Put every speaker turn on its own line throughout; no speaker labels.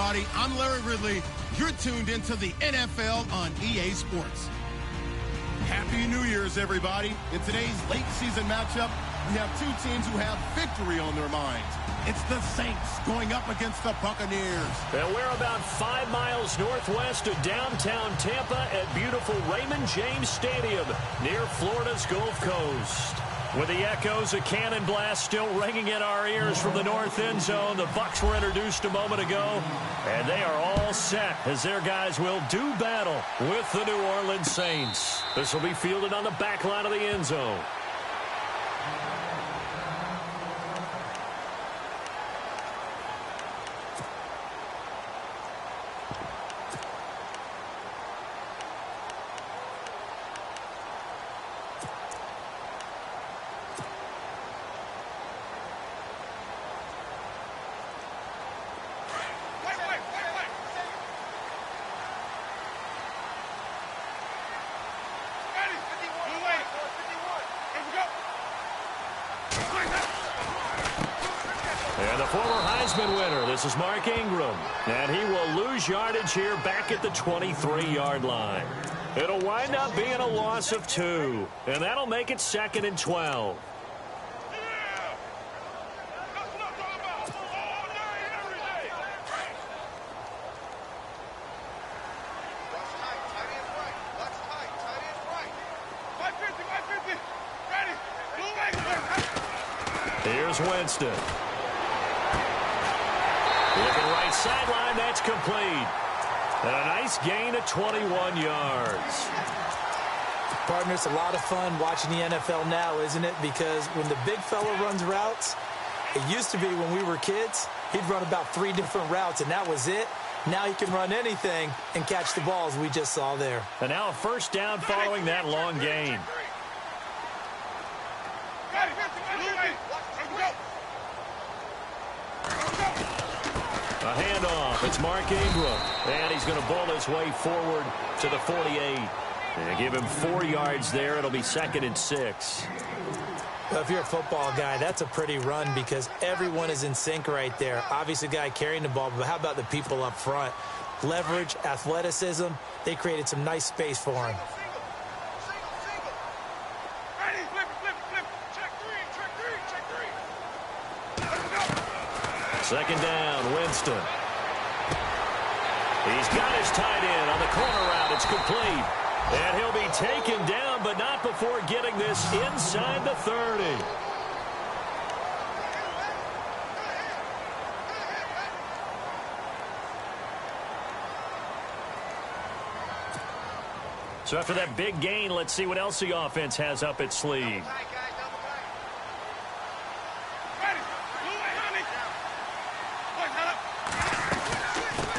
everybody. I'm Larry Ridley. You're tuned into the NFL on EA Sports. Happy New Year's, everybody. In today's late season matchup, we have two teams who have victory on their minds. It's the Saints going up against the Buccaneers.
And we're about 5 miles northwest of downtown Tampa at beautiful Raymond James Stadium near Florida's Gulf Coast. With the echoes of cannon blast still ringing in our ears from the north end zone, the Bucs were introduced a moment ago, and they are all set as their guys will do battle with the New Orleans Saints. This will be fielded on the back line of the end zone. And the former Heisman winner, this is Mark Ingram. And he will lose yardage here back at the 23-yard line. It'll wind up being a loss of 2. And that'll make it 2nd and 12. Here's Winston. Looking right sideline, that's complete. And a nice gain of 21 yards.
Partner, it's a lot of fun watching the NFL now, isn't it? Because when the big fella runs routes, it used to be when we were kids, he'd run about 3 different routes, and that was it. Now he can run anything and catch the balls we just saw there.
And now a first down following that long gain. A handoff. It's Mark Ingram. And he's going to bowl his way forward to the 48. And give him 4 yards there. It'll be 2nd and 6.
Well, if you're a football guy, that's a pretty run because everyone is in sync right there. Obviously, the guy carrying the ball, but how about the people up front? Leverage, athleticism. They created some nice space for him.
Second down, Winston. He's got his tight end on the corner route. It's complete. And he'll be taken down, but not before getting this inside the 30. So after that big gain, let's see what else the offense has up its sleeve.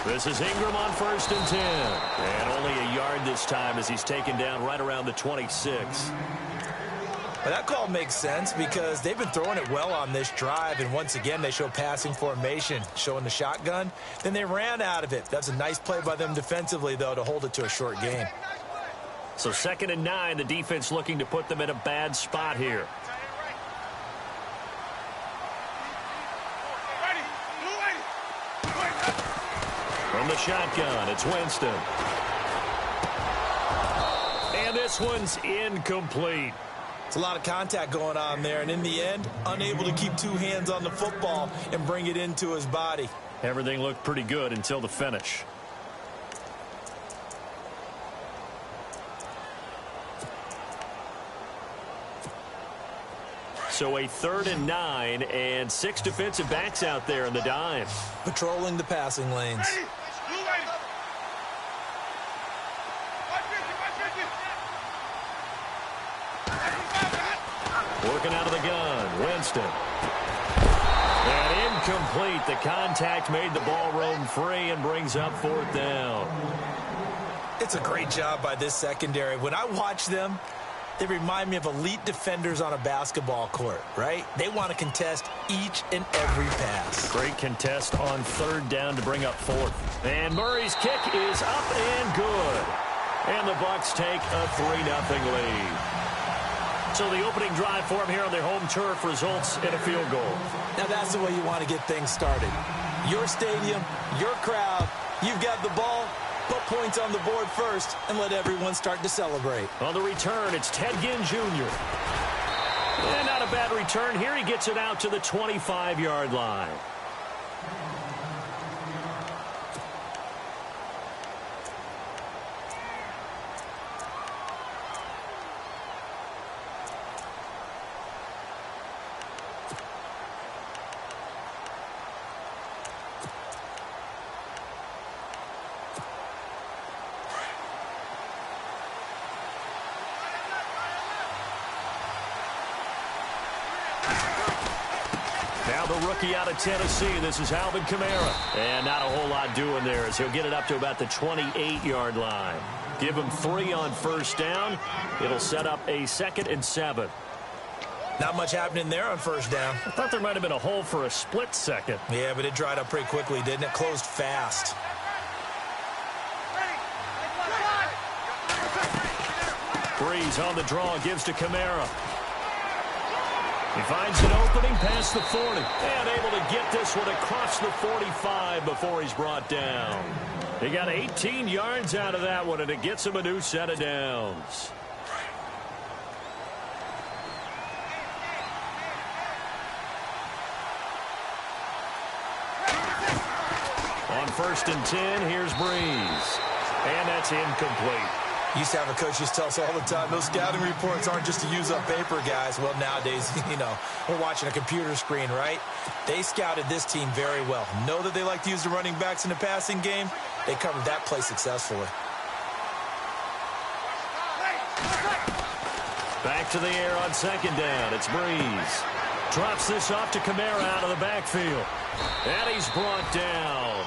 This is Ingram on 1st and 10. And only a yard this time as he's taken down right around the 26.
Well, that call makes sense because they've been throwing it well on this drive. And once again, they show passing formation, showing the shotgun. Then they ran out of it. That's a nice play by them defensively, though, to hold it to a short gain.
So 2nd and 9, the defense looking to put them in a bad spot here. From the shotgun, it's Winston. And this one's incomplete.
It's a lot of contact going on there, and in the end, unable to keep 2 hands on the football and bring it into his body.
Everything looked pretty good until the finish. So a 3rd and 9 and 6 defensive backs out there in the dime.
Patrolling the passing lanes.
Working out of the gun, Winston. And incomplete. The contact made the ball roam free and brings up 4th down.
It's a great job by this secondary. When I watch them, they remind me of elite defenders on a basketball court, right? They want to contest each and every pass.
Great contest on 3rd down to bring up 4th. And Murray's kick is up and good. And the Bucs take a 3-0 lead. So the opening drive for them here on their home turf results in a field goal.
Now that's the way you want to get things started. Your stadium, your crowd. You've got the ball. Put points on the board first and let everyone start to celebrate.
On the return, it's Ted Ginn Jr. And not a bad return here. He gets it out to the 25-yard line. Now the rookie out of Tennessee, this is Alvin Kamara. And not a whole lot doing there as he'll get it up to about the 28-yard line. Give him 3 on first down. It'll set up a 2nd and 7.
Not much happening there on first down.
I thought there might have been a hole for a split second.
Yeah, but it dried up pretty quickly, didn't it? Closed fast.
Breeze on the draw, gives to Kamara. He finds an opening past the 40. And able to get this one across the 45 before he's brought down. He got 18 yards out of that one, and it gets him a new set of downs. On 1st and 10, here's Breeze. And that's incomplete.
Used to have a coach used to tell us all the time, those scouting reports aren't just to use up paper, guys. Well, nowadays, we're watching a computer screen, right? They scouted this team very well. Know that they like to use the running backs in the passing game. They covered that play successfully.
Back to the air on 2nd down. It's Breeze. Drops this off to Kamara out of the backfield. And he's brought down.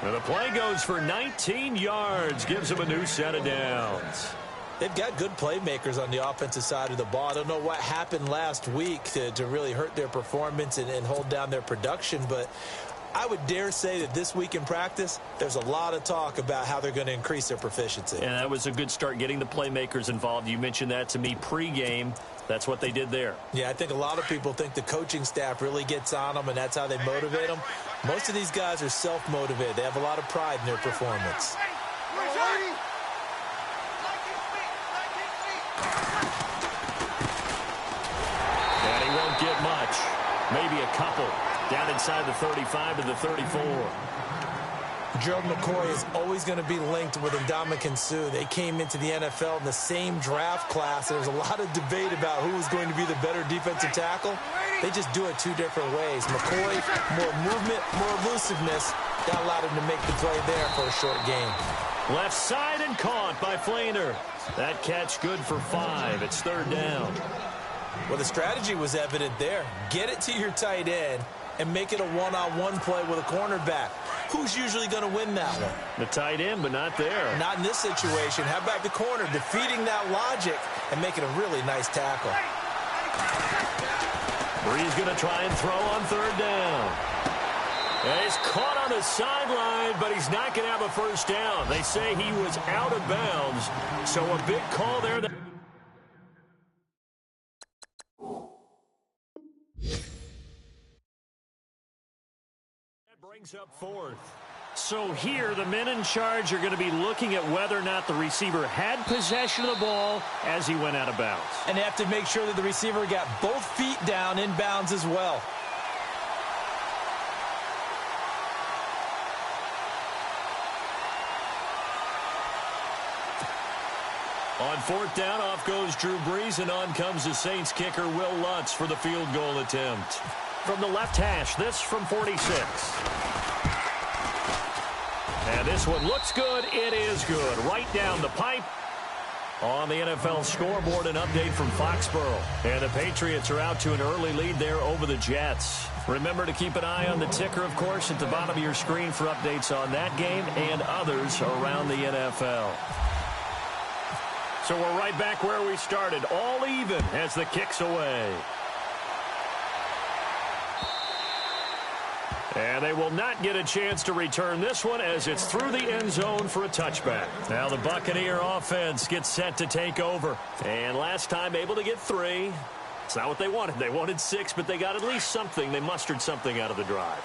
And the play goes for 19 yards. Gives him a new set of downs.
They've got good playmakers on the offensive side of the ball. I don't know what happened last week to really hurt their performance and hold down their production, but I would dare say that this week in practice, there's a lot of talk about how they're going to increase their proficiency.
And that was a good start, getting the playmakers involved. You mentioned that to me pregame. That's what they did there.
Yeah, I think a lot of people think the coaching staff really gets on them, and that's how they motivate them. Most of these guys are self-motivated. They have a lot of pride in their performance.
And he won't get much. Maybe a couple. Down inside the 35 to the 34.
Gerald McCoy is always going to be linked with Ndamukong Suh. They came into the NFL in the same draft class. There's a lot of debate about who was going to be the better defensive tackle. They just do it 2 different ways. McCoy, more movement, more elusiveness. That allowed him to make the play there for a short gain.
Left side and caught by Flainer. That catch good for 5. It's 3rd down.
Well, the strategy was evident there. Get it to your tight end and make it a one-on-one play with a cornerback. Who's usually going to win that one?
The tight end, but not there.
Not in this situation. How about the corner defeating that logic and making a really nice tackle?
Breeze going to try and throw on 3rd down. And he's caught on the sideline, but he's not going to have a first down. They say he was out of bounds, so a big call there. Brings up 4th. So here, the men in charge are going to be looking at whether or not the receiver had possession of the ball as he went out of bounds.
And they have to make sure that the receiver got both feet down in bounds as well.
On 4th down, off goes Drew Brees, and on comes the Saints kicker, Will Lutz, for the field goal attempt. From the left hash, this from 46. And this one looks good. It is good. Right down the pipe. On the NFL scoreboard, an update from Foxborough. And the Patriots are out to an early lead there over the Jets. Remember to keep an eye on the ticker, of course, at the bottom of your screen for updates on that game and others around the NFL. So we're right back where we started. All even as the kick's away. And they will not get a chance to return this one as it's through the end zone for a touchback. Now the Buccaneer offense gets set to take over. And last time able to get 3. It's not what they wanted. They wanted 6, but they got at least something. They mustered something out of the drive.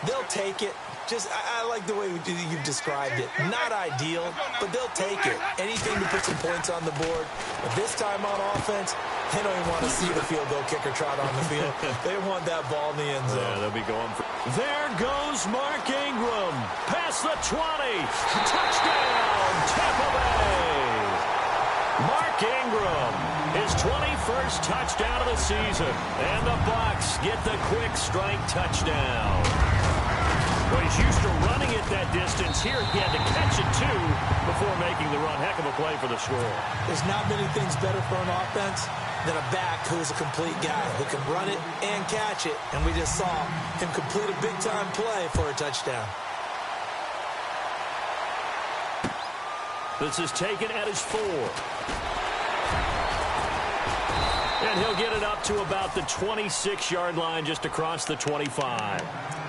They'll take it. I like the way you've described it. Not ideal, but they'll take it. Anything to put some points on the board. But this time on offense, they don't even want to see the field goal kicker trot on the field. They want that ball in the end zone.
Yeah, they'll be going for. There goes Mark Ingram. Past the 20. Touchdown, Tampa Bay. Mark Ingram, his 21st touchdown of the season. And the Bucs get the quick strike touchdown. Well, he's used to running it that distance. Here he had to catch it, too, before making the run. Heck of a play for the score.
There's not many things better for an offense than a back who's a complete guy who can run it and catch it. And we just saw him complete a big-time play for a touchdown.
This is taken at his 4. And he'll get it up to about the 26-yard line just across the 25.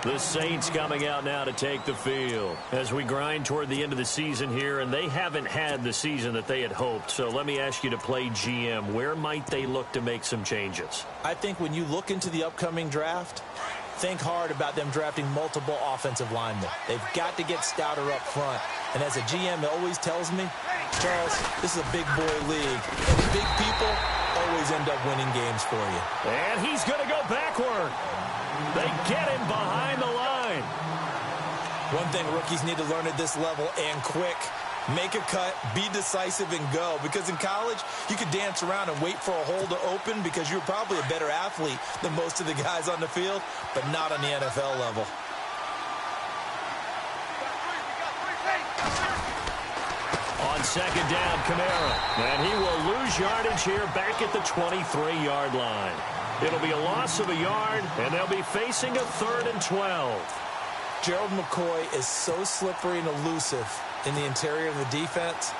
The Saints coming out now to take the field as we grind toward the end of the season here, and they haven't had the season that they had hoped. So let me ask you to play GM. Where might they look to make some changes?
I think when you look into the upcoming draft, think hard about them drafting multiple offensive linemen. They've got to get stouter up front. And as a GM, it always tells me, Charles, this is a big boy league. And big people always end up winning games for you.
And he's going to go backward. They get him behind the line.
One thing rookies need to learn at this level, and quick, make a cut, be decisive, and go. Because in college, you could dance around and wait for a hole to open because you're probably a better athlete than most of the guys on the field, but not on the NFL level.
On second down, Kamara. And he will lose yardage here back at the 23-yard line. It'll be a loss of a yard, and they'll be facing a 3rd and 12.
Gerald McCoy is so slippery and elusive in the interior of the defense.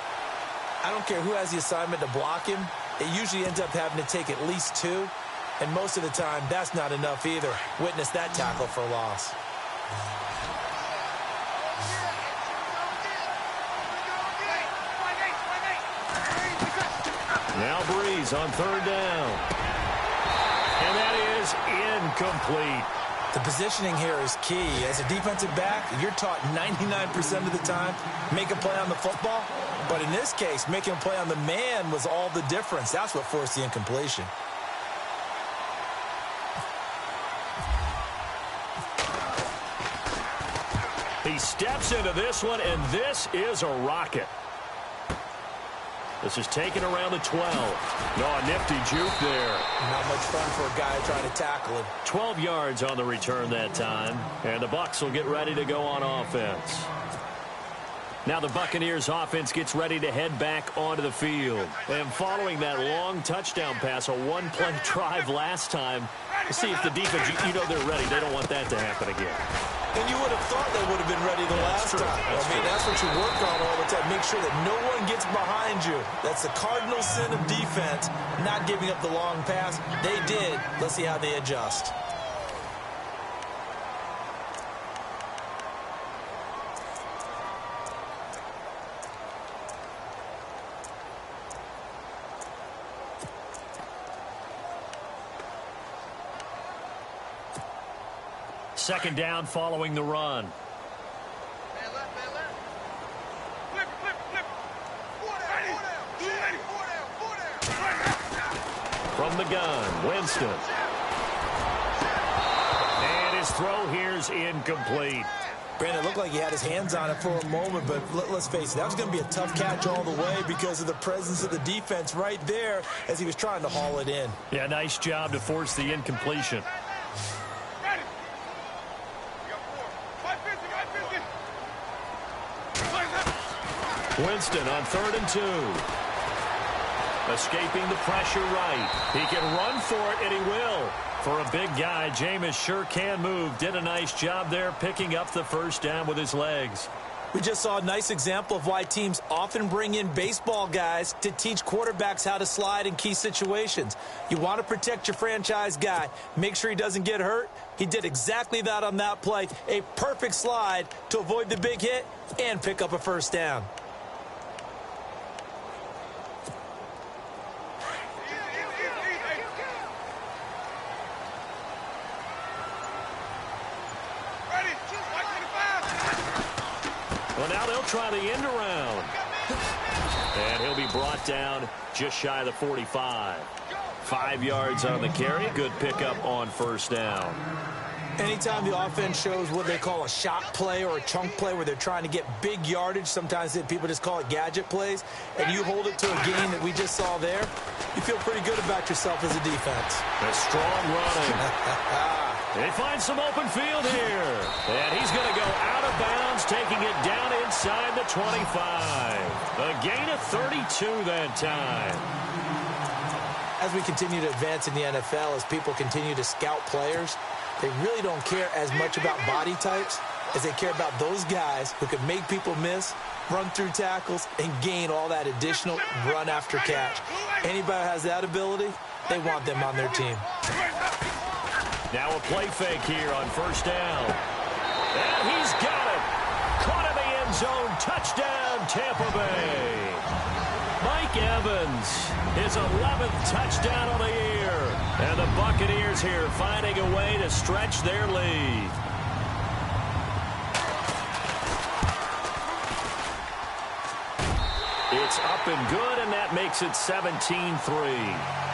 I don't care who has the assignment to block him. It usually ends up having to take at least 2. And most of the time, that's not enough either. Witness that tackle for loss.
Now Breeze on 3rd down. And that is incomplete.
The positioning here is key. As a defensive back, you're taught 99% of the time, make a play on the football. But in this case, making a play on the man was all the difference. That's what forced the incompletion.
He steps into this one, and this is a rocket. This is taken around the 12. No, a nifty juke there.
Not much fun for a guy trying to tackle him.
12 yards on the return that time. And the Bucs will get ready to go on offense. Now the Buccaneers offense gets ready to head back onto the field. And following that long touchdown pass, a one-play drive last time, to see if the defense, you know they're ready. They don't want that to happen again.
And you would have thought they would have been ready the last time. That's what you work on all the time. Make sure that no one gets behind you. That's the cardinal sin of defense, not giving up the long pass. They did. Let's see how they adjust.
Second down following the run. From the gun, Winston. And his throw here's incomplete.
Brandon, it looked like he had his hands on it for a moment, but let's face it, that was going to be a tough catch all the way because of the presence of the defense right there as he was trying to haul it in.
Yeah, nice job to force the incompletion. Winston on 3rd and 2. Escaping the pressure right. He can run for it, and he will. For a big guy, Jameis sure can move. Did a nice job there picking up the first down with his legs.
We just saw a nice example of why teams often bring in baseball guys to teach quarterbacks how to slide in key situations. You want to protect your franchise guy. Make sure he doesn't get hurt. He did exactly that on that play. A perfect slide to avoid the big hit and pick up a first down.
Ready?
Now they'll try the end around. And he'll be brought down just shy of the 45. 5 yards on the carry. Good pickup on first down.
Anytime the offense shows what they call a shot play or a chunk play where they're trying to get big yardage, sometimes people just call it gadget plays, and you hold it to a gain that we just saw there, you feel pretty good about yourself as a defense.
A strong running. They find some open field here. And he's going to go out of bounds, taking it down inside the 25. A gain of 32 that time.
As we continue to advance in the NFL, as people continue to scout players, they really don't care as much about body types as they care about those guys who can make people miss, run through tackles, and gain all that additional run after catch. Anybody who has that ability, they want them on their team.
Now a play fake here on first down. And he's got it. Caught in the end zone. Touchdown, Tampa Bay. Mike Evans, his 11th touchdown of the year. And the Buccaneers here finding a way to stretch their lead. It's up and good, and that makes it 17-3.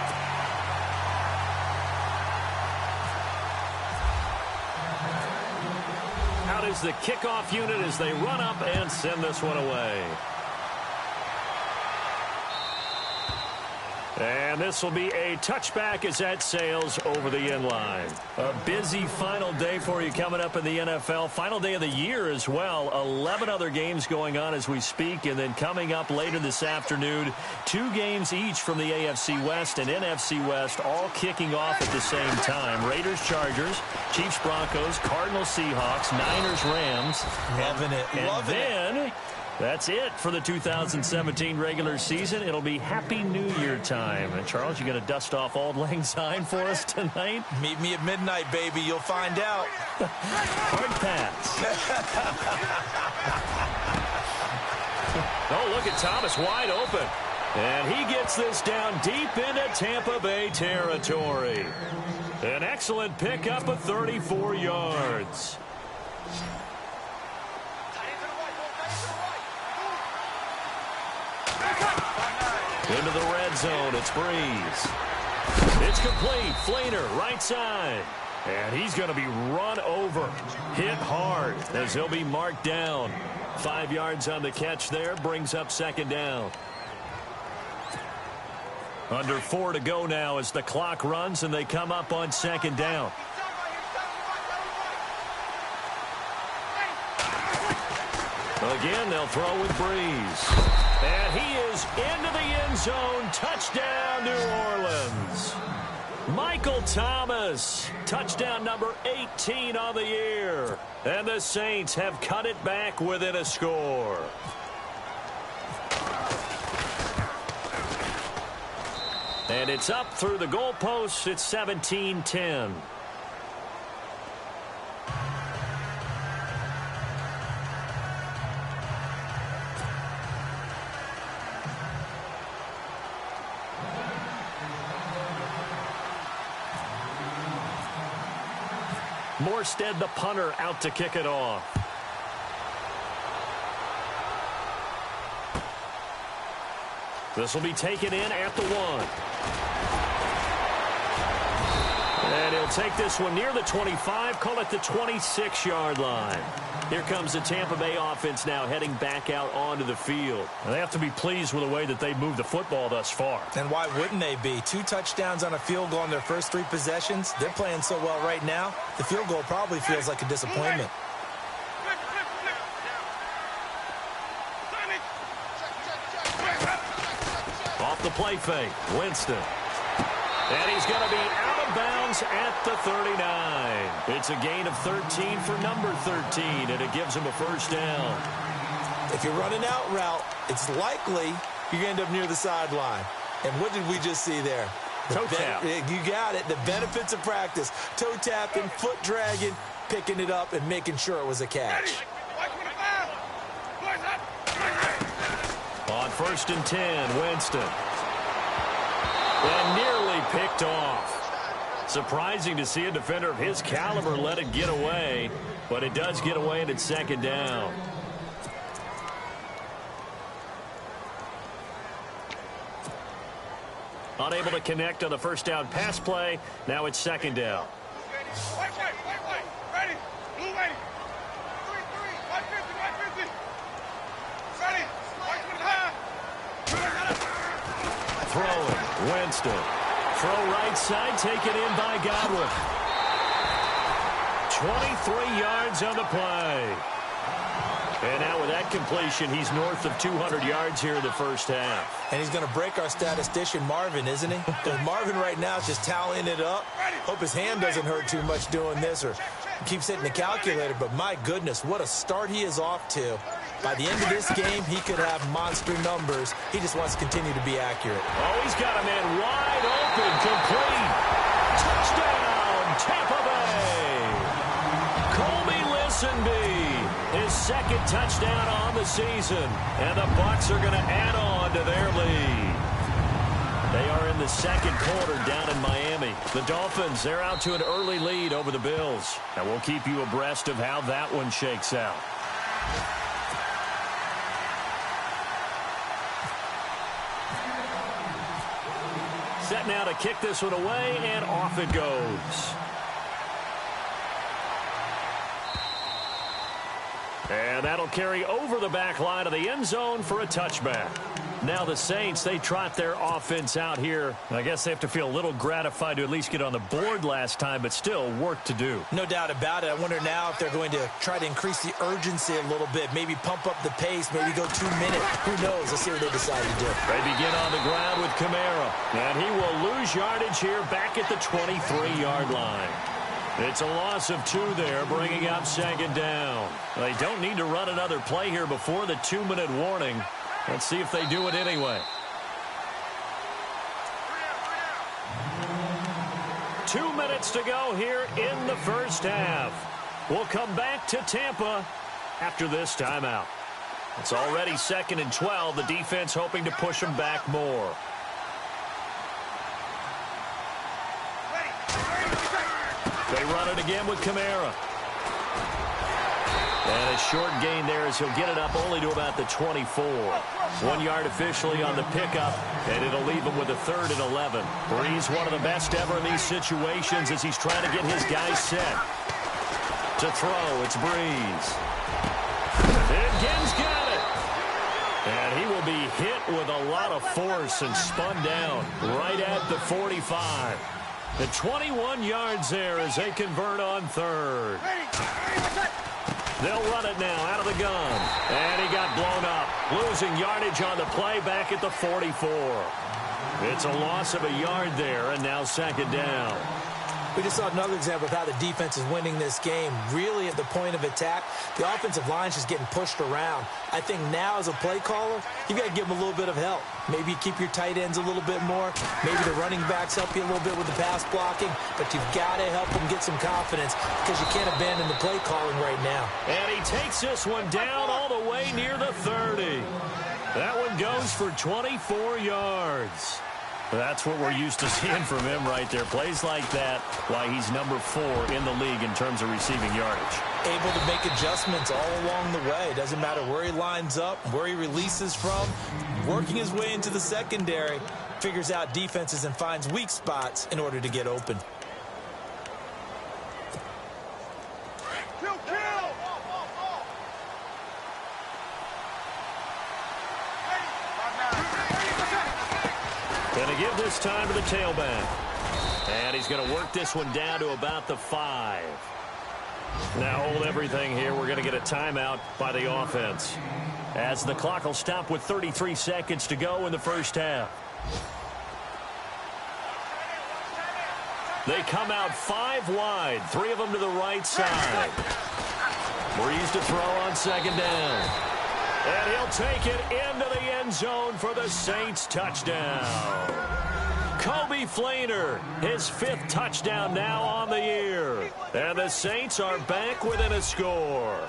Out is the kickoff unit as they run up and send this one away. And this will be a touchback as that sails over the end line. A busy final day for you coming up in the NFL. Final day of the year as well. 11 other games going on as we speak. And then coming up later this afternoon, 2 games each from the AFC West and NFC West, all kicking off at the same time. Raiders, Chargers, Chiefs, Broncos, Cardinals, Seahawks, Niners, Rams.
Loving it.
And then that's it for the 2017 regular season. It'll be Happy New Year time. And Charles, you going to dust off Auld Lang Syne for us tonight?
Meet me at midnight, baby. You'll find out.
Hard pass. Oh, look at Thomas wide open. And he gets this down deep into Tampa Bay territory. An excellent pickup of 34 yards. Into the red zone, it's Breeze. It's complete, Fleener, right side. And he's going to be run over, hit hard as he'll be marked down. 5 yards on the catch there, brings up second down. Under 4 to go now as the clock runs and they come up on second down. Again, they'll throw with Breeze. And he is into the end zone. Touchdown, New Orleans. Michael Thomas, touchdown number 18 on the year. And the Saints have cut it back within a score. And it's up through the goalposts. It's 17-10. Morstead, the punter, out to kick it off. This will be taken in at the 1. And he'll take this one near the 25, call it the 26-yard line. Here comes the Tampa Bay offense now heading back out onto the field. And they have to be pleased with the way that they've moved the football thus far.
And why wouldn't they be? 2 touchdowns on a field goal in their first 3 possessions. They're playing so well right now, the field goal probably feels like a disappointment.
Off the play fake, Winston. And he's going to be out of bounds at the 39. It's a gain of 13 for number 13, and it gives him a first down.
If you're running out route, it's likely you're going to end up near the sideline. And what did we just see there?
Toe tap.
You got it. The benefits of practice. Toe tapping, foot dragging, picking it up, and making sure it was a catch.
On 1st and 10, Winston. And nearly picked off. Surprising to see a defender of his caliber let it get away, but it does get away and it's second down. Unable to connect on the first down pass play. Now it's second down.
Ready. Blue ready. 3-3. 150. Ready. 125.
Throwing. Winston. Throw right side. Taken in by Godwin. 23 yards on the play. And now with that completion, he's north of 200 yards here in the first half.
And he's going to break our statistician Marvin, isn't he? Because Marvin right now is just tallying it up. Hope his hand doesn't hurt too much doing this or keeps hitting the calculator. But my goodness, what a start he is off to. By the end of this game, he could have monster numbers. He just wants to continue to be accurate.
Oh, he's got a man wide open, complete. Touchdown, Tampa Bay. Colby Listenby. His second touchdown on the season. And the Bucs are going to add on to their lead. They are in the second quarter down in Miami. The Dolphins, they're out to an early lead over the Bills. And we'll keep you abreast of how that one shakes out. Set now to kick this one away, and off it goes. And that'll carry over the back line of the end zone for a touchback. Now the Saints, they trot their offense out here. I guess they have to feel a little gratified to at least get on the board last time, but still work to do.
No doubt about it. I wonder now if they're going to try to increase the urgency a little bit, maybe pump up the pace, maybe go 2 minutes. Who knows? Let's see what they decide to do.
They begin on the ground with Kamara, and he will lose yardage here back at the 23-yard line. It's a loss of 2 there, bringing up second down. They don't need to run another play here before the 2-minute warning. Let's see if they do it anyway. 2 minutes to go here in the first half. We'll come back to Tampa after this timeout. It's already 2nd and 12. The defense hoping to push them back more. They run it again with Kamara. And a short gain there as he'll get it up only to about the 24. 1 yard officially on the pickup, and it'll leave him with a 3rd and 11. Breeze, one of the best ever in these situations as he's trying to get his guys set. To throw, it's Breeze. And Gibbs got it. And he will be hit with a lot of force and spun down right at the 45. The 21 yards there as they convert on 3rd. They'll run it now out of the gun. And he got blown up. Losing yardage on the play back at the 44. It's a loss of a yard there, and now 2nd down.
We just saw another example of how the defense is winning this game. Really at the point of attack, the offensive line is just getting pushed around. I think now as a play caller, you've got to give them a little bit of help. Maybe keep your tight ends a little bit more. Maybe the running backs help you a little bit with the pass blocking. But you've got to help them get some confidence because you can't abandon the play calling right now.
And he takes this one down all the way near the 30. That one goes for 24 yards. That's what we're used to seeing from him right there. Plays like that, why he's number 4 in the league in terms of receiving yardage.
Able to make adjustments all along the way. Doesn't matter where he lines up, where he releases from. Working his way into the secondary, figures out defenses and finds weak spots in order to get open.
Going to give this time to the tailback. And he's going to work this one down to about the 5. Now hold everything here. We're going to get a timeout by the offense, as the clock will stop with 33 seconds to go in the first half. They come out 5 wide, 3 of them to the right side. Breeze to throw on 2nd down. And he'll take it into the end zone for the Saints touchdown. Kobe Fleener, his 5th touchdown now on the year. And the Saints are back within a score.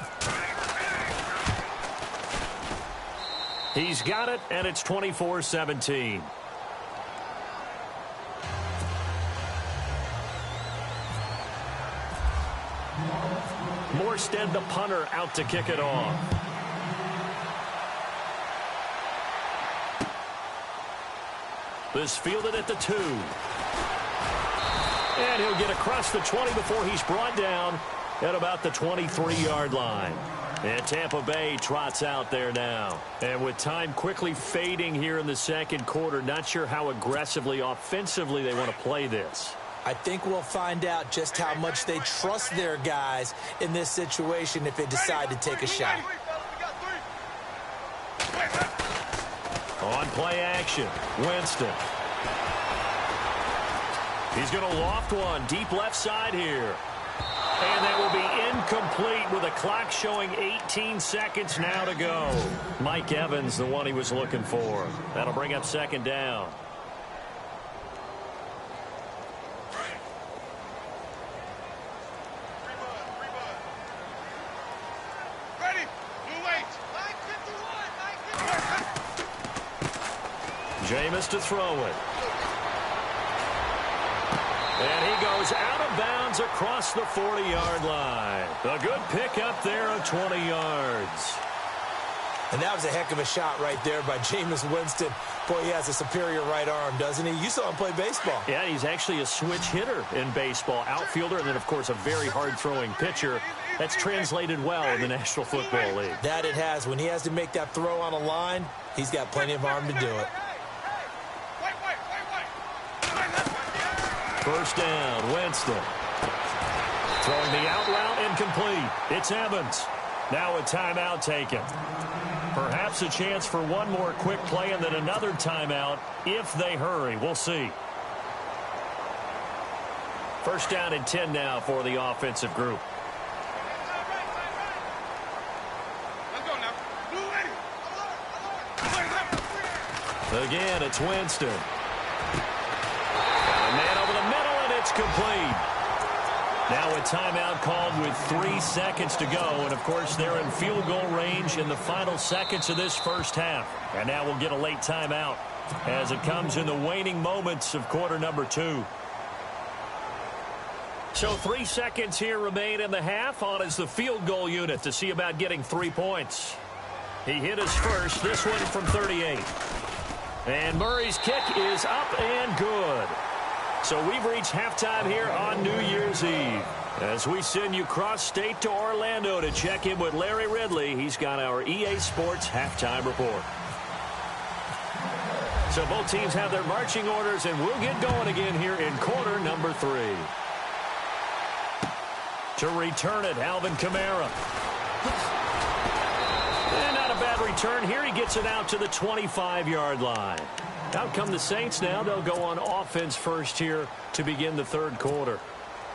He's got it, and it's 24-17. Morstead, the punter, out to kick it off. This fielded at the 2. And he'll get across the 20 before he's brought down at about the 23-yard line. And Tampa Bay trots out there now. And with time quickly fading here in the second quarter, not sure how aggressively, offensively they want to play this.
I think we'll find out just how much they trust their guys in this situation if they decide to take a shot.
On play action, Winston. He's going to loft one deep left side here. And that will be incomplete with a clock showing 18 seconds now to go. Mike Evans, the one he was looking for. That'll bring up second down. Jameis to throw it. And he goes out of bounds across the 40-yard line. A good pickup there of 20 yards.
And that was a heck of a shot right there by Jameis Winston. Boy, he has a superior right arm, doesn't he? You saw him play baseball.
Yeah, he's actually a switch hitter in baseball. Outfielder, and then, of course, a very hard-throwing pitcher. That's translated well in the National Football League.
That it has. When he has to make that throw on a line, he's got plenty of arm to do it.
First down, Winston. Throwing the out route incomplete. It's Evans. Now a timeout taken. Perhaps a chance for one more quick play and then another timeout if they hurry. We'll see. First down and 10 now for the offensive group. Again, it's Winston. A man over the middle, and it's complete. Now a timeout called with 3 seconds to go. And, of course, they're in field goal range in the final seconds of this first half. And now we'll get a late timeout as it comes in the waning moments of quarter number 2. So 3 seconds here remain in the half. On is the field goal unit to see about getting 3 points. He hit his first, this one from 38. And Murray's kick is up and good. So we've reached halftime here on New Year's Eve. As we send you cross-state to Orlando to check in with Larry Ridley, he's got our EA Sports halftime report. So both teams have their marching orders, and we'll get going again here in quarter number 3. To return it, Alvin Kamara. And not a bad return here. He gets it out to the 25-yard line. Out come the Saints now. They'll go on offense first here to begin the third quarter.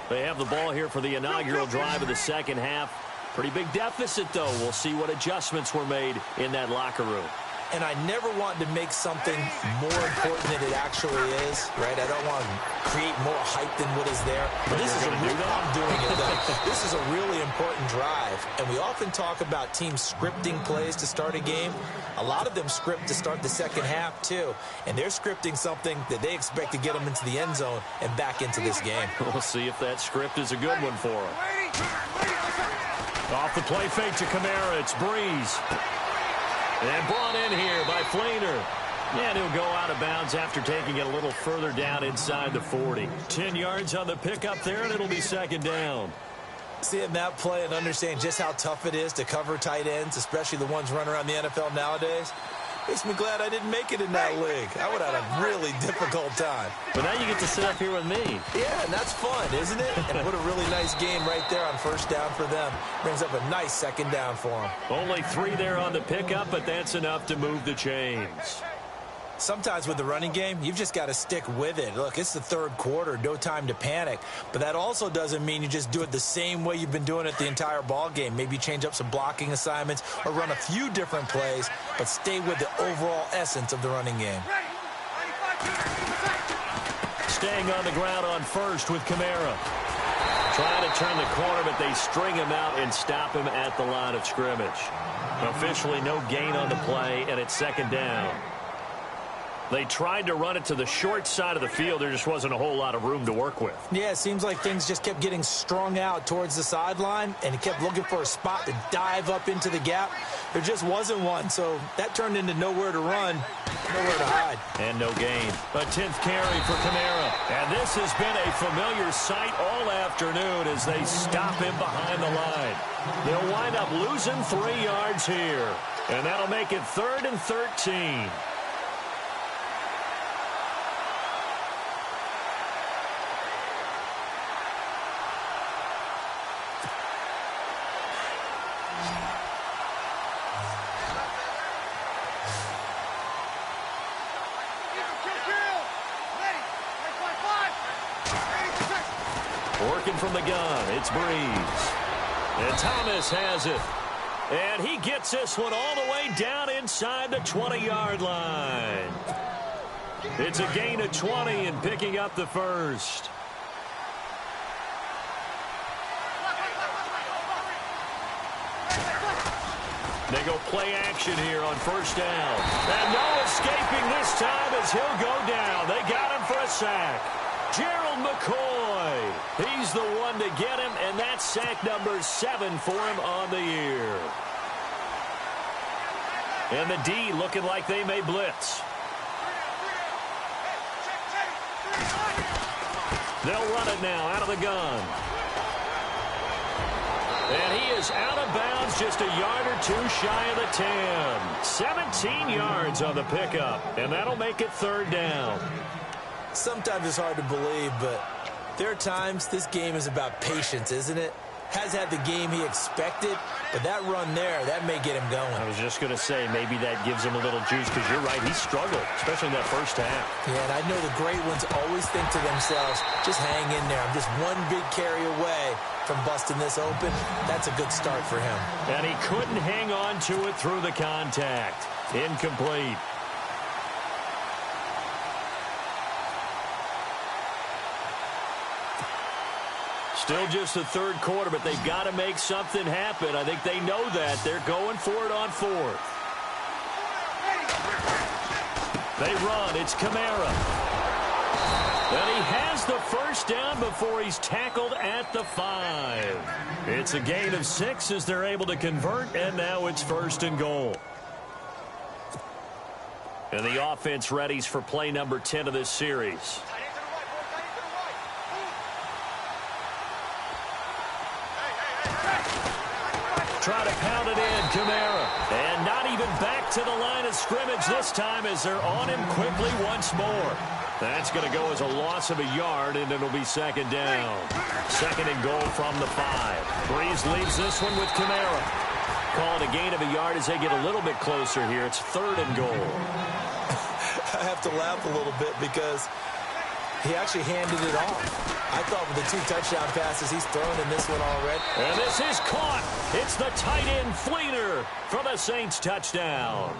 They have the ball here for the inaugural drive of the second half. Pretty big deficit, though. We'll see what adjustments were made in that locker room.
And I never want to make something more important than it actually is, right? I don't want to create more hype than what is there. But this is I'm doing it, though. This is a really important drive. And we often talk about teams scripting plays to start a game. A lot of them script to start the second half, too. And they're scripting something that they expect to get them into the end zone and back into this game.
We'll see if that script is a good one for them. Off the play fake to Kamara, it's Breeze. And brought in here by Flainer. And he'll go out of bounds after taking it a little further down inside the 40. 10 yards on the pickup there, and it'll be second down.
Seeing that play and understanding just how tough it is to cover tight ends, especially the ones running around the NFL nowadays, makes me glad I didn't make it in that league. I would have had a really difficult time.
But now you get to sit up here with me.
Yeah, and that's fun, isn't it? And what a really nice game right there on first down for them. Brings up a nice second down for them.
Only 3 there on the pickup, but that's enough to move the chains.
Sometimes with the running game, you've just got to stick with it. Look, it's the third quarter, no time to panic. But that also doesn't mean you just do it the same way you've been doing it the entire ball game. Maybe change up some blocking assignments or run a few different plays, but stay with the overall essence of the running game.
Staying on the ground on first with Kamara. Trying to turn the corner, but they string him out and stop him at the line of scrimmage. Officially no gain on the play, and it's second down. They tried to run it to the short side of the field. There just wasn't a whole lot of room to work with.
Yeah, it seems like things just kept getting strung out towards the sideline, and he kept looking for a spot to dive up into the gap. There just wasn't one, so that turned into nowhere to run, nowhere to hide.
And no gain. A 10th carry for Kamara. And this has been a familiar sight all afternoon as they stop him behind the line. They'll wind up losing 3 yards here. And that'll make it 3rd and 13. Working from the gun, it's Breeze. And Thomas has it. And he gets this one all the way down inside the 20-yard line. It's a gain of 20 and picking up the first. They go play action here on first down. And no escaping this time as he'll go down. They got him for a sack. Gerald McCoy. He's the one to get him, and that's sack number 7 for him on the year. And the D looking like they may blitz. They'll run it now out of the gun. And he is out of bounds just a yard or 2 shy of the 10. 17 yards on the pickup, and that'll make it 3rd down.
Sometimes it's hard to believe, but there are times this game is about patience, isn't it? Has had the game he expected, but that run there, that may get him going.
I was just going to say, maybe that gives him a little juice, because you're right, he struggled, especially in that first half.
Yeah, and I know the great ones always think to themselves, just hang in there. I'm just one big carry away from busting this open. That's a good start for him.
And he couldn't hang on to it through the contact. Incomplete. Still just the 3rd quarter, but they've got to make something happen. I think they know that. They're going for it on 4th. They run. It's Kamara. And he has the first down before he's tackled at the 5. It's a gain of 6 as they're able to convert, and now it's 1st and goal. And the offense readies for play number 10 of this series. Try to pound it in, Kamara. And not even back to the line of scrimmage this time as they're on him quickly once more. That's going to go as a loss of a yard, and it'll be 2nd down. 2nd and goal from the 5. Breeze leaves this one with Kamara. Call it a gain of a yard as they get a little bit closer here. It's 3rd and goal.
I have to laugh a little bit because he actually handed it off. I thought with the 2 touchdown passes he's thrown in this one already.
And this is caught. It's the tight end Fleener for the Saints touchdown.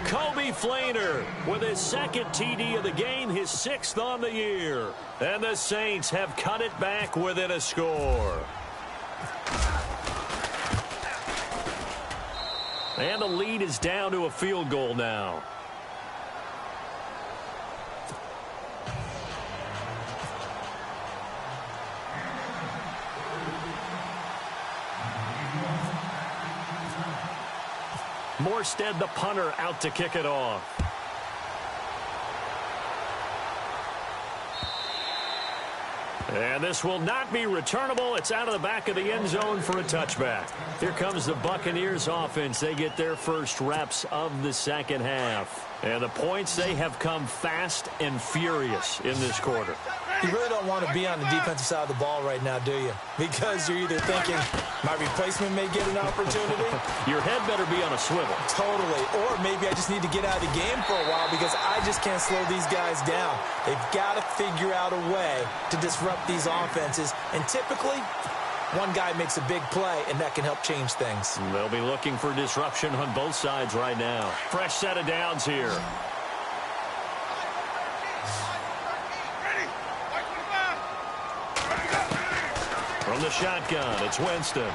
Kobe Fleener with his 2nd TD of the game, his 6th on the year. And the Saints have cut it back within a score. And the lead is down to a field goal now. Morstead, the punter, out to kick it off. And this will not be returnable. It's out of the back of the end zone for a touchback. Here comes the Buccaneers offense. They get their first reps of the 2nd half. And the points, they have come fast and furious in this quarter.
You really don't want to be on the defensive side of the ball right now, do you? Because you're either thinking, my replacement may get an opportunity.
Your head better be on a swivel.
Totally. Or maybe I just need to get out of the game for a while because I just can't slow these guys down. They've got to figure out a way to disrupt these offenses. And typically, one guy makes a big play, and that can help change things.
They'll be looking for disruption on both sides right now. Fresh set of downs here. From the shotgun, it's Winston.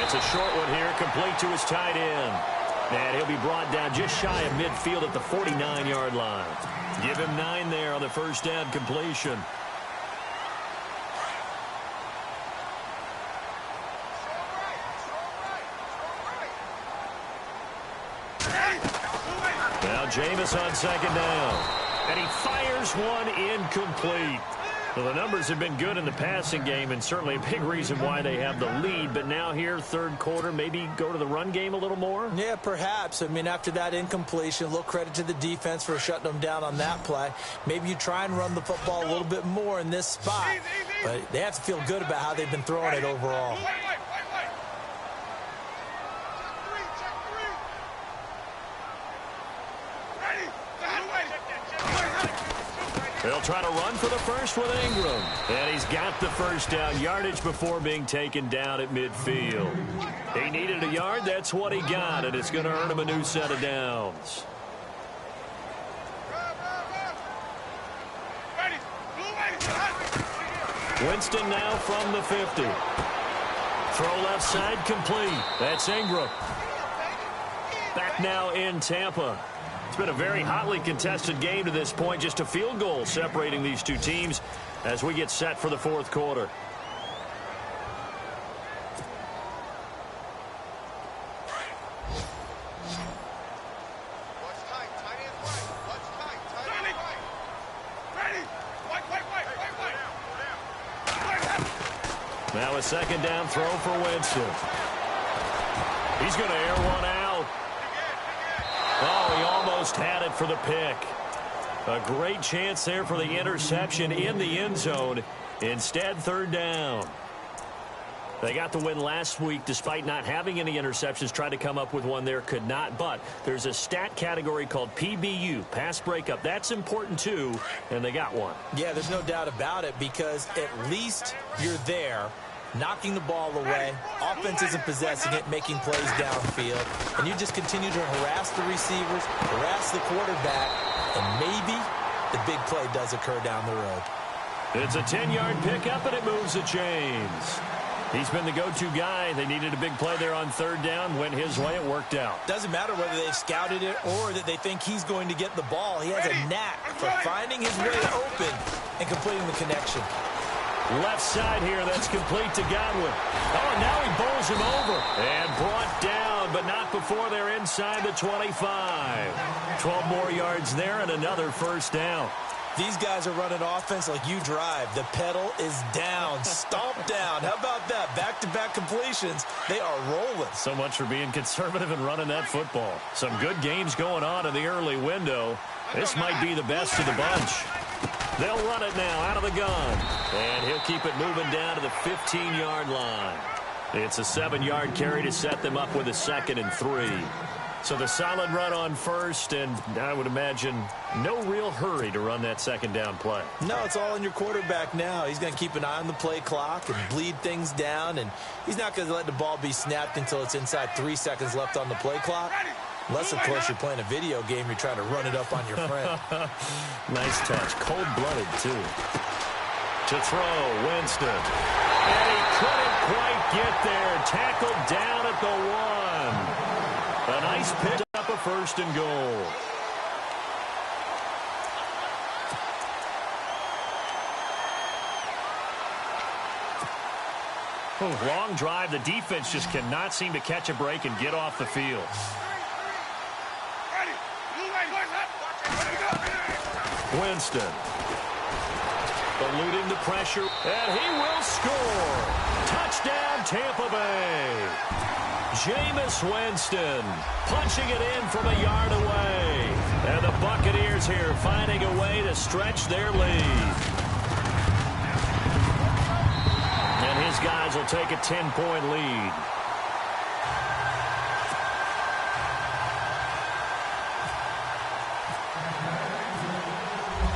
It's a short one here, complete to his tight end. And he'll be brought down just shy of midfield at the 49-yard line. Give him 9 there on the first down completion. Now Jameis on second down. And he fires one incomplete. Well, the numbers have been good in the passing game, and certainly a big reason why they have the lead. But now here, third quarter, maybe go to the run game a little more?
Yeah, perhaps. I mean, after that incompletion, a little credit to the defense for shutting them down on that play. Maybe you try and run the football a little bit more in this spot. But they have to feel good about how they've been throwing it overall.
They'll try to run for the first with Ingram. And he's got the first down yardage before being taken down at midfield. He needed a yard. That's what he got, and it's going to earn him a new set of downs. Winston now from the 50. Throw left side complete. That's Ingram. Back now in Tampa. It's been a very hotly contested game to this point. Just a field goal separating these two teams as we get set for the fourth quarter. Now a second down throw for Winston. He's going to air one out. Oh, he almost had it for the pick. A great chance there for the interception in the end zone. Instead, third down. They got the win last week despite not having any interceptions. Tried to come up with one there, could not. But there's a stat category called PBU, pass breakup. That's important too, and they got one.
Yeah, there's no doubt about it because at least you're there, knocking the ball away. Offense isn't possessing it, making plays downfield. And you just continue to harass the receivers, harass the quarterback, and maybe the big play does occur down the road.
It's a 10-yard pickup, and it moves the chains. He's been the go-to guy. They needed a big play there on third down. Went his way. It worked out.
Doesn't matter whether they've scouted it or that they think he's going to get the ball. He has a knack for finding his way open and completing the connection.
Left side here, that's complete to Godwin. Oh, and now he bowls him over. And brought down, but not before they're inside the 25. 12 more yards there and another first down.
These guys are running offense like you drive. The pedal is down, stomped down. How about that? Back-to-back completions. They are rolling.
So much for being conservative and running that football. Some good games going on in the early window. This might be the best of the bunch. They'll run it now out of the gun. And he'll keep it moving down to the 15-yard line. It's a 7-yard carry to set them up with a 2nd and 3. So the solid run on first, and I would imagine no real hurry to run that second down play.
No, it's all on your quarterback now. He's going to keep an eye on the play clock and bleed things down, and he's not going to let the ball be snapped until it's inside 3 seconds left on the play clock. Unless, of course, you're playing a video game, you're trying to run it up on your friend.
Nice touch. Cold-blooded, too. To throw, Winston. And he couldn't quite get there. Tackled down at the 1. A nice pick up, a first and goal. Long drive. The defense just cannot seem to catch a break and get off the field. Winston. Eluding the pressure. And he will score. Touchdown, Tampa Bay. Jameis Winston punching it in from a yard away. And the Buccaneers here finding a way to stretch their lead. And his guys will take a 10-point lead.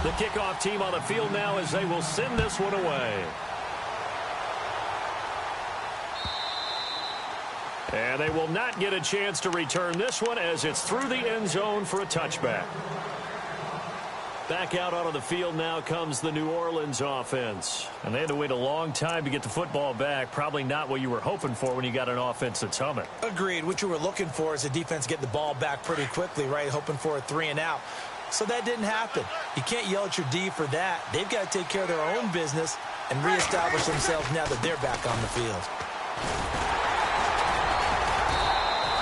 The kickoff team on the field now as they will send this one away. And they will not get a chance to return this one as it's through the end zone for a touchback. Back out onto the field now comes the New Orleans offense. And they had to wait a long time to get the football back. Probably not what you were hoping for when you got an offense that's humming.
Agreed. What you were looking for is the defense get the ball back pretty quickly, right? Hoping for a 3 and out. So that didn't happen. You can't yell at your D for that. They've got to take care of their own business and reestablish themselves now that they're back on the field.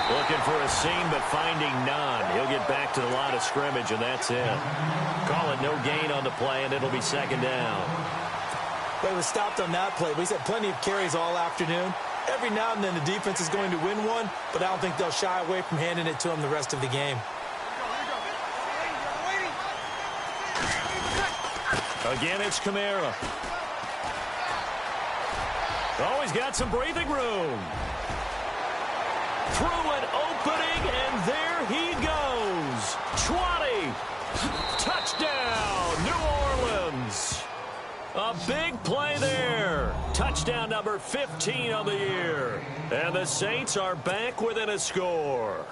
Looking for a seam, but finding none. He'll get back to the line of scrimmage, and that's it. Call it no gain on the play, and it'll be second down.
Well, he was stopped on that play, but he's had plenty of carries all afternoon. Every now and then the defense is going to win one, but I don't think they'll shy away from handing it to him the rest of the game.
Again, it's Kamara. Oh, he's got some breathing room. Through an opening, and there he goes. 20. Touchdown, New Orleans. A big play there. Touchdown number 15 on the year. And the Saints are back within a score.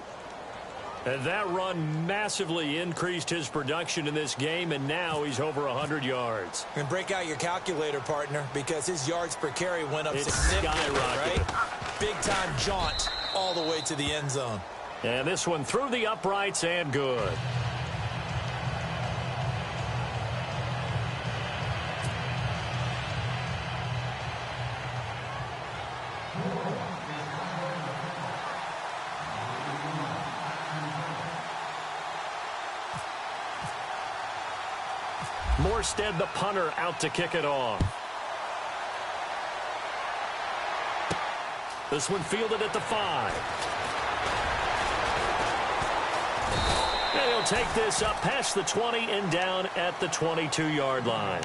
And that run massively increased his production in this game, and now he's over 100 yards.
And break out your calculator, partner, because his yards per carry went up
It's
significantly,
skyrocketed.
right? Big-time jaunt all the way to the end zone.
And this one through the uprights and good. Morstead, the punter, out to kick it off. This one fielded at the 5. And he'll take this up past the 20 and down at the 22-yard line.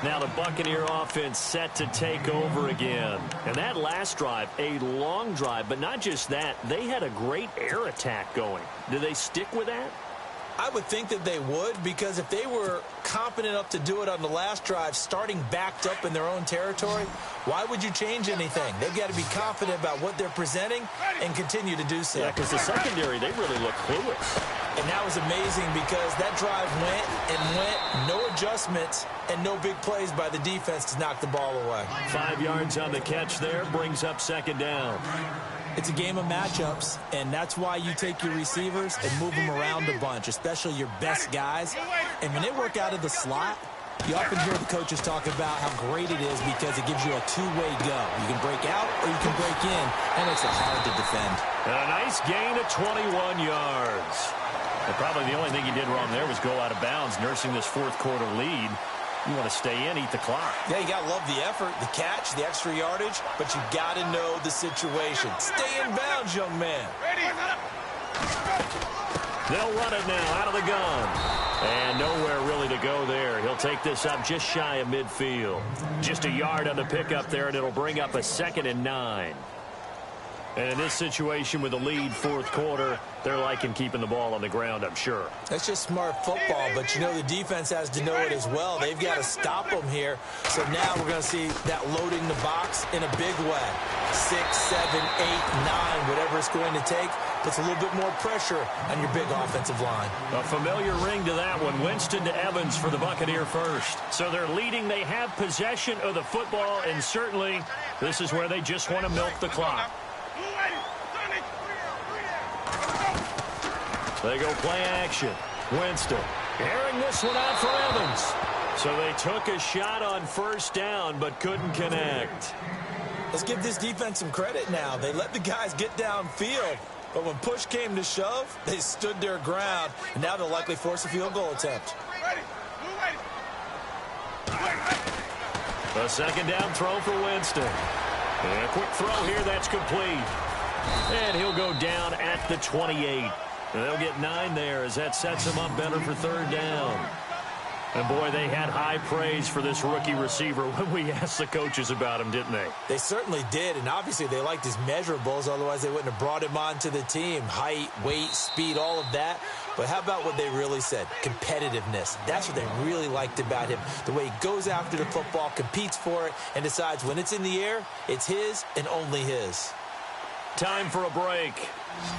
Now the Buccaneer offense set to take over again. And that last drive, a long drive, but not just that. They had a great air attack going. Do they stick with that?
I would think that they would, because if they were confident enough to do it on the last drive, starting backed up in their own territory, why would you change anything? They've got to be confident about what they're presenting and continue to do so.
Yeah, because the secondary, they really look clueless.
And that was amazing because that drive went and went, no adjustments, and no big plays by the defense to knock the ball away.
5 yards on the catch there, brings up second down.
It's a game of matchups, and that's why you take your receivers and move them around a bunch, especially your best guys. And when they work out of the slot, you often hear the coaches talk about how great it is because it gives you a two-way go. You can break out or you can break in, and it's hard to defend.
And a nice gain of 21 yards. And probably the only thing he did wrong there was go out of bounds, nursing this fourth quarter lead. You want to stay in, eat the clock.
Yeah, you got to love the effort, the catch, the extra yardage, but you got to know the situation. Stay in bounds, young man.
Ready.
They'll run it now out of the gun. And nowhere really to go there. He'll take this up just shy of midfield. Just a yard on the pickup there, and it'll bring up a 2nd and 9. And in this situation with the lead fourth quarter, they're liking keeping the ball on the ground, I'm sure.
That's just smart football, but you know the defense has to know it as well. They've got to stop them here. So now we're going to see that loading the box in a big way. 6, 7, 8, 9, whatever it's going to take, puts a little bit more pressure on your big offensive line.
A familiar ring to that one. Winston to Evans for the Buccaneer first. So they're leading. They have possession of the football, and certainly this is where they just want to milk the clock. They go play action. Winston airing this one out for Evans. So they took a shot on first down but couldn't connect.
Let's give this defense some credit now. They let the guys get downfield, but when push came to shove, they stood their ground, and now they'll likely force a field goal attempt.
A second down throw for Winston. And a quick throw here, that's complete. And he'll go down at the 28. And they'll get 9 there as that sets them up better for third down. And, boy, they had high praise for this rookie receiver when we asked the coaches about him, didn't they?
They certainly did, and obviously they liked his measurables. Otherwise, they wouldn't have brought him onto the team. Height, weight, speed, all of that. But how about what they really said? Competitiveness. That's what they really liked about him. The way he goes after the football, competes for it, and decides when it's in the air, it's his and only his.
Time for a break.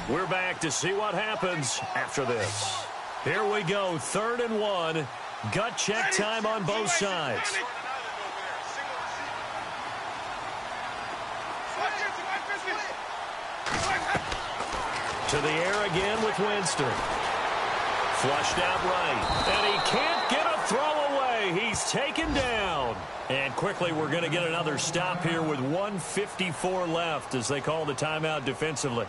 We're back to see what happens after this. Here we go, 3rd and 1. Gut check time on both sides. To the air again with Winston. Flushed out right. And he can't get a throw away. He's taken down. And quickly we're going to get another stop here with 1:54 left as they call the timeout defensively.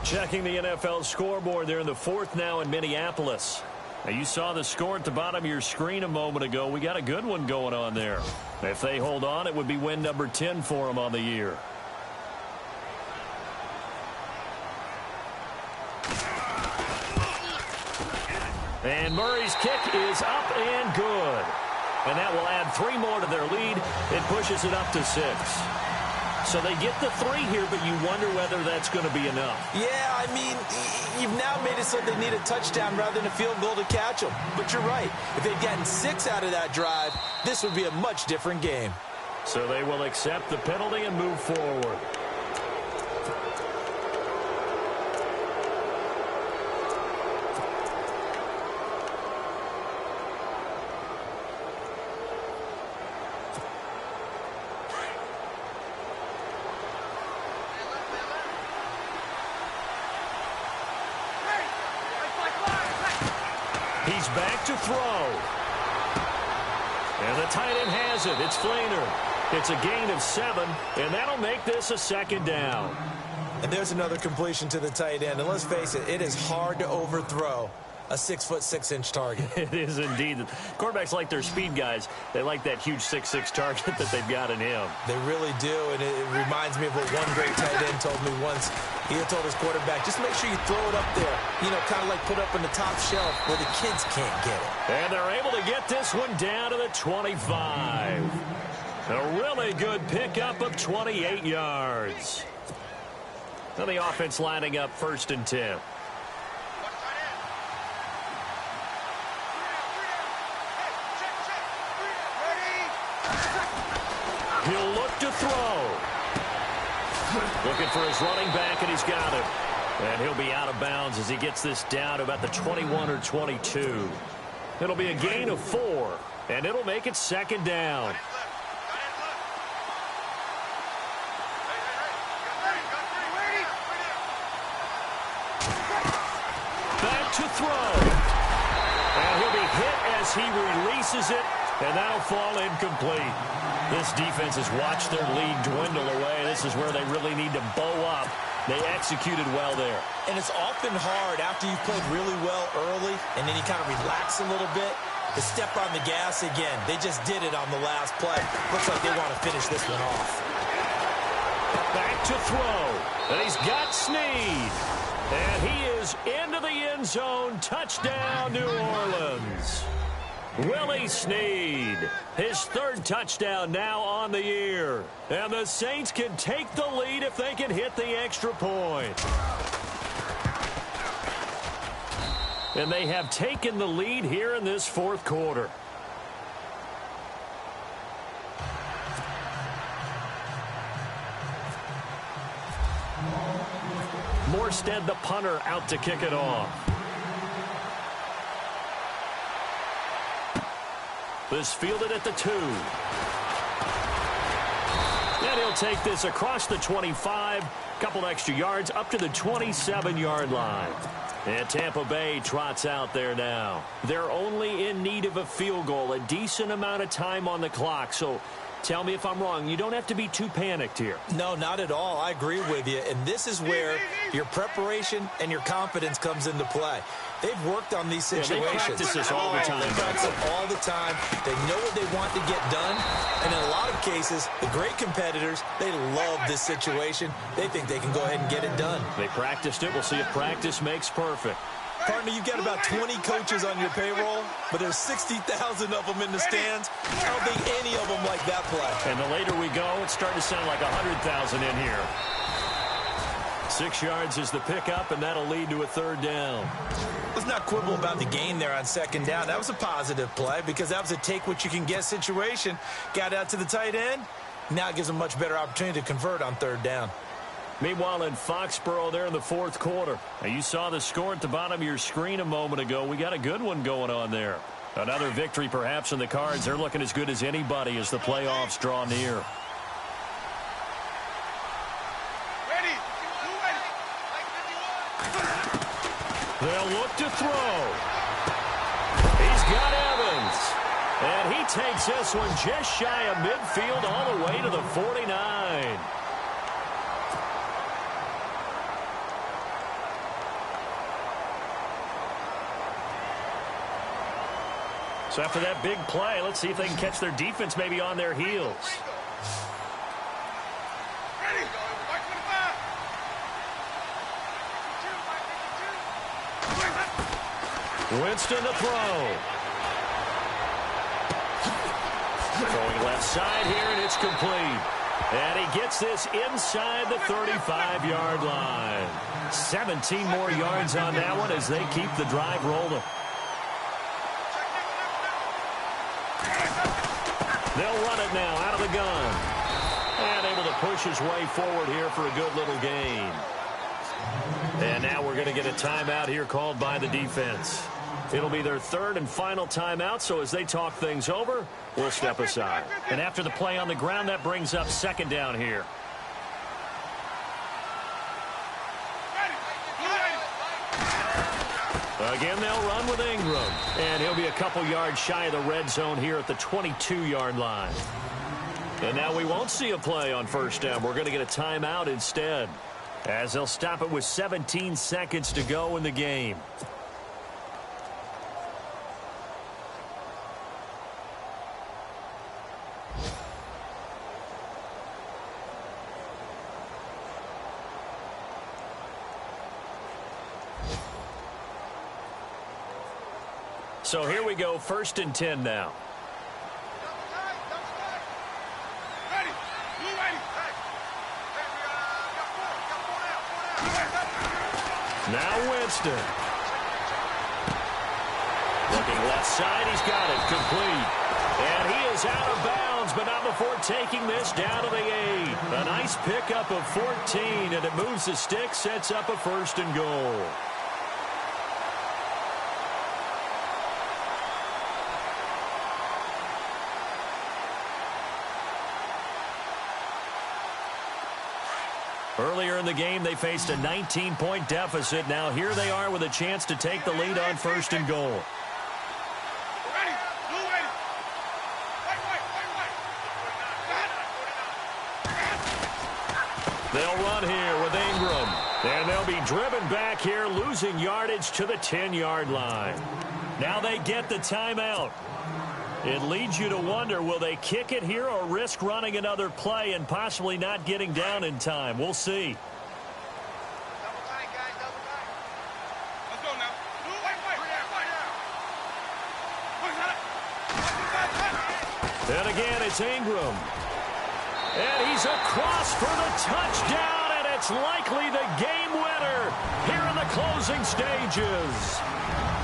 Checking the NFL scoreboard there in the fourth now in Minneapolis. Now you saw the score at the bottom of your screen a moment ago. We got a good one going on there. If they hold on, it would be win number 10 for them on the year. And Murray's kick is up and good. And that will add 3 more to their lead. It pushes it up to 6. So they get the 3 here, but you wonder whether that's going to be enough.
Yeah, I mean, you've now made it so they need a touchdown rather than a field goal to catch them. But you're right. If they'd gotten 6 out of that drive, this would be a much different game.
So they will accept the penalty and move forward. He's back to throw. And the tight end has it. It's Flainer. It's a gain of 7, and that'll make this a 2nd down.
And there's another completion to the tight end. And let's face it, it is hard to overthrow a 6'6" target.
It is indeed. Quarterbacks like their speed guys. They like that huge 6'6" target that they've got in him.
They really do, and it reminds me of what one great tight end told me once. He had told his quarterback, just make sure you throw it up there, you know, kind of like put up on the top shelf where the kids can't get it.
And they're able to get this one down to the 25. A really good pickup of 28 yards. So the offense lining up 1st and 10. He'll look to throw. Looking for his running back, and he's got it. And he'll be out of bounds as he gets this down to about the 21 or 22. It'll be a gain of 4, and it'll make it 2nd down. Back to throw. And he'll be hit as he releases it, and that'll fall incomplete. This defense has watched their lead dwindle away. This is where they really need to bow up. They executed well there.
And it's often hard after you've played really well early and then you kind of relax a little bit to step on the gas again. They just did it on the last play. Looks like they want to finish this one off.
Back to throw. And he's got Snead. And he is into the end zone. Touchdown, New Orleans. Willie Snead, his 3rd touchdown now on the year. And the Saints can take the lead if they can hit the extra point. And they have taken the lead here in this 4th quarter. Morstead, the punter, out to kick it off. This fielded at the 2. And he'll take this across the 25. Couple extra yards up to the 27-yard line. And Tampa Bay trots out there now. They're only in need of a field goal, a decent amount of time on the clock. So tell me if I'm wrong. You don't have to be too panicked here.
No, not at all. I agree with you. And this is where your preparation and your confidence comes into play. They've worked on these situations.
They practice this all the time.
They practice it all the time. They know what they want to get done. And in a lot of cases, the great competitors, they love this situation. They think they can go ahead and get it done.
They practiced it. We'll see if practice makes perfect.
Partner, you've got about 20 coaches on your payroll, but there's 60,000 of them in the stands. I don't think any of them like that play.
And the later we go, it's starting to sound like 100,000 in here. 6 yards is the pickup, and that'll lead to a 3rd down.
Let's not quibble about the gain there on 2nd down. That was a positive play because that was a take-what-you-can-get situation. Got out to the tight end. Now it gives them a much better opportunity to convert on 3rd down.
Meanwhile, in Foxborough there in the 4th quarter. Now, you saw the score at the bottom of your screen a moment ago. We got a good one going on there. Another victory perhaps in the cards. They're looking as good as anybody as the playoffs draw near.
Ready.
They'll look to throw. He's got Evans. And he takes this one just shy of midfield all the way to the 49. So after that big play, let's see if they can catch their defense maybe on their heels.
Ready.
Winston to throw. Throwing left side here, and it's complete. And he gets this inside the 35-yard line. 17 more yards on that one as they keep the drive rolling. They'll run it now out of the gun. And able to push his way forward here for a good little gain. And now we're going to get a timeout here called by the defense. It'll be their third and final timeout, so as they talk things over, we'll step aside. And after the play on the ground, that brings up second down here. Again, they'll run with Ingram. And he'll be a couple yards shy of the red zone here at the 22-yard line. And now we won't see a play on first down. We're going to get a timeout instead, as they'll stop it with 17 seconds to go in the game. So here we go, 1st and 10 now. Now Winston. Looking left side, he's got it, complete. And he is out of bounds, but not before taking this down to the 8. A nice pickup of 14, and it moves the stick, sets up a 1st and goal. Earlier in the game, they faced a 19-point deficit. Now here they are with a chance to take the lead on 1st and goal. They'll run here with Ingram. And they'll be driven back here, losing yardage to the 10-yard line. Now they get the timeout. It leads you to wonder, will they kick it here or risk running another play and possibly not getting down in time? We'll see.
Double tight, guys, double tight. Let's go now.
And again, it's Ingram. And he's across for the touchdown, and it's likely the game winner here in the closing stages.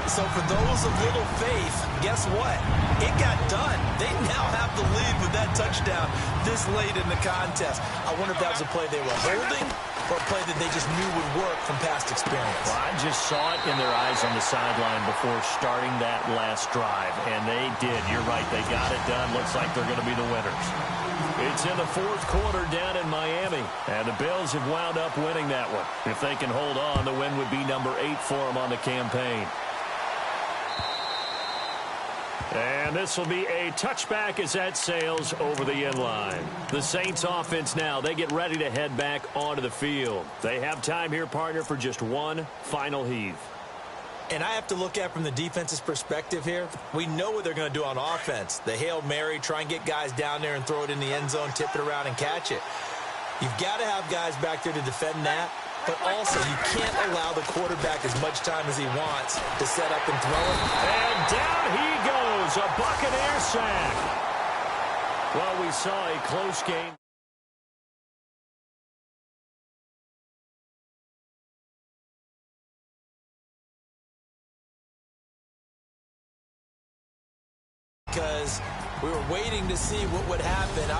So for those of little faith, guess what? It got done. They now have the lead with that touchdown this late in the contest. I wonder if that was a play they were holding or a play that they just knew would work from past experience.
Well, I just saw it in their eyes on the sideline before starting that last drive, and they did. You're right. They got it done. Looks like they're going to be the winners. It's in the 4th quarter down in Miami, and the Bills have wound up winning that one. If they can hold on, the win would be number 8 for them on the campaign. And this will be a touchback as that sails over the end line. The Saints offense now, they get ready to head back onto the field. They have time here, partner, for just one final heave.
And I have to look at from the defense's perspective here. We know what they're going to do on offense. The Hail Mary, try and get guys down there and throw it in the end zone, tip it around and catch it. You've got to have guys back there to defend that. But also, you can't allow the quarterback as much time as he wants to set up and throw it.
And down he goes, a Buccaneer sack. Well, we saw a close game.
Because we were waiting to see what would happen.